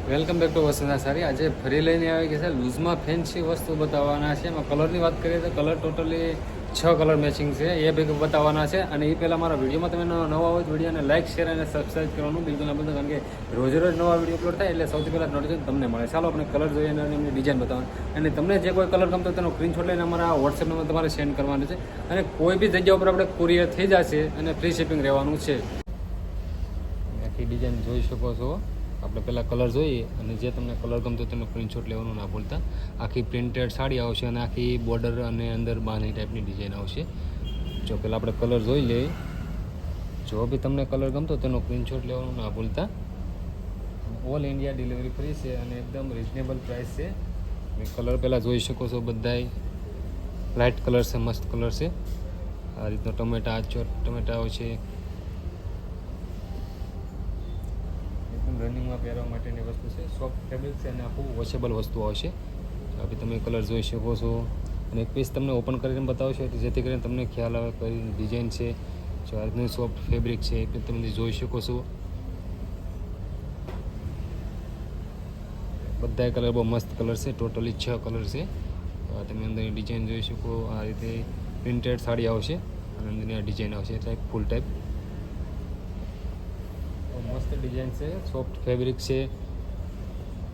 Welcome back to વસંતા સારી. આજે ફરી લઈને આવી ગયા છે લૂઝમાં ફેન્સી વસ્તુ બતાવવાના છે. એમાં કલરની વાત કરીએ તો કલર ટોટલી 6 કલર મેચિંગ છે એ ભેગું બતાવવાના છે. અને એ પહેલાં મારા વિડીયોમાં તમે નવા હોય વિડીયોને લાઇક શેર અને સબસ્ક્રાઈબ કરવાનું બિલકુલ ના ભૂલતા, કારણ કે રોજ નવા વિડીયો અપલોડ થાય એટલે સૌથી પહેલાં નોટિફિકેશન તમને મળે. ચાલો આપણે કલર જોઈએ અને એમની ડિઝાઇન બતાવવાની, અને તમને જે કોઈ કલર ગમતો તેનો સ્ક્રીનશોટ લઈને અમારા વોટ્સએપ નંબર તમારે સેન્ડ કરવાનો છે. અને કોઈ બી જગ્યા ઉપર આપણે કુરિયર થઈ જશે અને ફ્રી શિપિંગ રહેવાનું છે. આખી ડિઝાઇન જોઈ શકો છો. આપણે પહેલાં કલર જોઈએ અને જે તમને કલર ગમતો તેનો સ્ક્રીનશોટ લેવાનું ના ભૂલતા. આખી પ્રિન્ટેડ સાડી આવશે અને આખી બોર્ડર અને અંદર બાંધણી ટાઈપની ડિઝાઇન આવશે. જો પહેલાં આપણે કલર જોઈ લઈએ. જો બી તમને કલર ગમતો તેનો સ્ક્રીનશોટ લેવાનું ના ભૂલતા. ઓલ ઇન્ડિયા ડિલિવરી ફ્રી છે અને એકદમ રિઝનેબલ પ્રાઇસ છે. કલર પહેલાં જોઈ શકો છો. બધાય લાઇટ કલર છે, મસ્ત કલર છે. આ રીતનો ટમેટા ટમેટા આવશે. રનિંગમાં પહેરવા માટેની વસ્તુ છે. સોફ્ટ ફેબ્રિક છે અને આખું વોશેબલ વસ્તુ આવશે. હવે તમે કલર જોઈ શકો છો અને એક પીસ તમને ઓપન કરીને બતાવશો જેથી કરીને તમને ખ્યાલ આવે કઈ ડિઝાઇન છે. જો આ રીતનું સોફ્ટ ફેબ્રિક છે એ તમે જોઈ શકો છો. બધા કલર બહુ મસ્ત કલર છે. ટોટલી 6 કલર છે. તમે અંદરની ડિઝાઇન જોઈ શકો. આ રીતે પ્રિન્ટેડ સાડી આવશે અને અંદરની આ ડિઝાઇન આવશે એટલે ફૂલ ટાઈપ મસ્ત ડિઝાઇન છે. સોફ્ટ ફેબ્રિક છે.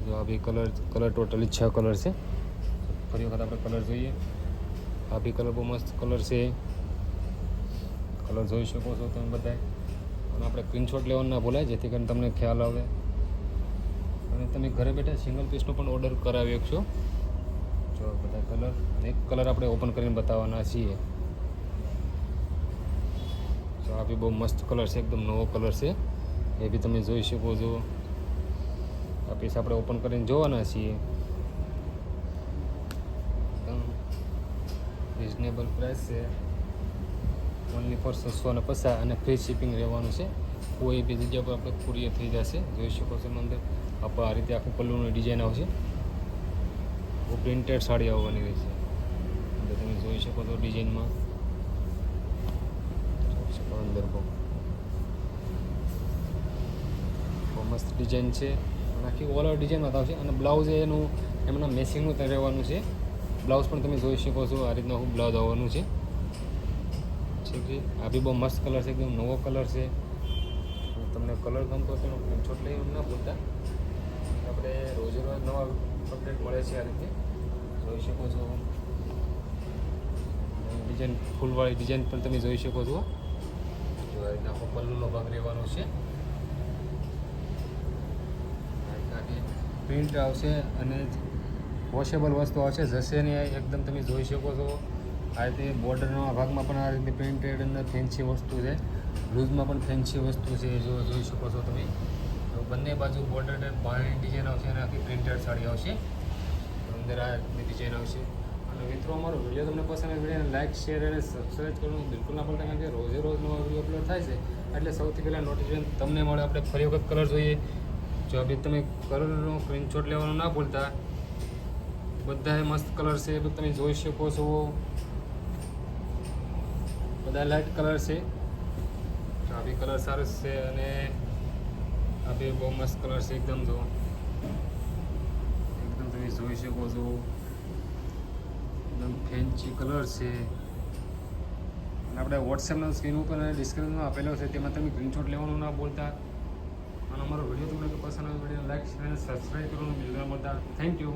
જો આ બી કલર ટોટલી 6 કલર છે. ફરી વખત આપણે કલર જોઈએ. આ બી કલર બહુ મસ્ત કલર છે. કલર જોઈ શકો છો તમે બધા. અને આપણે સ્ક્રીનશોટ લેવાનું ના ભૂલાય જેથી કરીને તમને ખ્યાલ આવે અને તમે ઘરે બેઠા સિંગલ પીસનો પણ ઓર્ડર કરાવી શકશો. જો બધા કલર અને એક કલર આપણે ઓપન કરીને બતાવવાના છીએ. તો આ બી બહુ મસ્ત કલર છે. એકદમ નવો કલર છે. એ બી તમે જોઈ શકો છો. આ પીસ આપણે ઓપન કરીને જોવાના છીએ. એકદમ રિઝનેબલ પ્રાઇસ છે. ઓનલી ફોર 650 અને ફ્રી શિપિંગ રહેવાનું છે. કોઈ બી જગ્યા પર આપણે કુરિયર થઈ જશે. જોઈ શકો છો અંદર આપણે આ રીતે આખું પલ્લુની ડિઝાઇન આવશે. પ્રિન્ટેડ સાડી આવવાની રહેશે. અંદર તમે જોઈ શકો છો ડિઝાઇનમાં અંદર બહુ મસ્ત ડિઝાઇન છે અને આખી ઓલ ઓવર ડિઝાઇનમાં આવશે. અને બ્લાઉઝ એનું એમના મેચિંગનું રહેવાનું છે. બ્લાઉઝ પણ તમે જોઈ શકો છો. આ રીતનું આખું બ્લાઉઝ આવવાનું છે. ઠીક છે. આ બી બહુ મસ્ત કલર છે. એકદમ નવો કલર છે. તમને કલર ગમતો તેનો સ્ક્રીનશોટ લઈ ના ભૂલતા. આપણે રોજ નવા અપડેટ મળે છે. આ રીતે જોઈ શકો છો. ડિઝાઇન ફૂલવાળી ડિઝાઇન પણ તમે જોઈ શકો છો. જો આ રીતના આખો પલ્લુનો ભાગ રહેવાનો છે. પ્રિન્ટ આવશે અને વોશેબલ વસ્તુ આવશે. જશે નહીં એકદમ તમે જોઈ શકો છો. આ રીતે બોર્ડરના ભાગમાં પણ આ રીતે પ્રિન્ટેડ અંદર ફેન્સી વસ્તુ છે. લૂઝમાં પણ ફેન્સી વસ્તુ છે. જો જોઈ શકો છો તમે. તો બંને બાજુ બોર્ડર બાંધણી ડિઝાઇન આવશે અને આખી પ્રિન્ટેડ સાડી આવશે. અંદર આ ડિઝાઇન આવશે. અને મિત્રો અમારો વિડીયો તમને પસંદ આવે વિડીયોને લાઇક શેર અને સબસ્ક્રાઈબ કરવાનું બિલકુલ ના ભૂલતા, કારણ કે રોજ નવા વિડીયો અપલોડ થાય છે એટલે સૌથી પહેલાં નોટિફિકેશન તમને મળે. આપણે ફરી વખત કલર જોઈએ. જો બી તમે કલરનો સ્ક્રીનશોટ લેવાનું ના ભૂલતા. બધા મસ્ત કલર છે એ તમે જોઈ શકો છો. બધા લાઇટ કલર છે. આ બી કલર સરસ છે અને આ બી બહુ મસ્ત કલર છે. એકદમ જો એકદમ તમે જોઈ શકો છો. એકદમ ફેન્સી કલર છે. અને આપણે વોટ્સએપના સ્ક્રીન ઉપર અને ડિસ્ક્રિપ્શનમાં આપેલો છે તેમાં તમે સ્ક્રીનશોટ લેવાનું ના ભૂલતા. અને અમારો વિડીયો તમને પસંદ આવે વિડીયો લાઈક શેર અને સબસ્ક્રાઈબ કરવાનું બિલકુલ ના ભૂલતા. Thank you.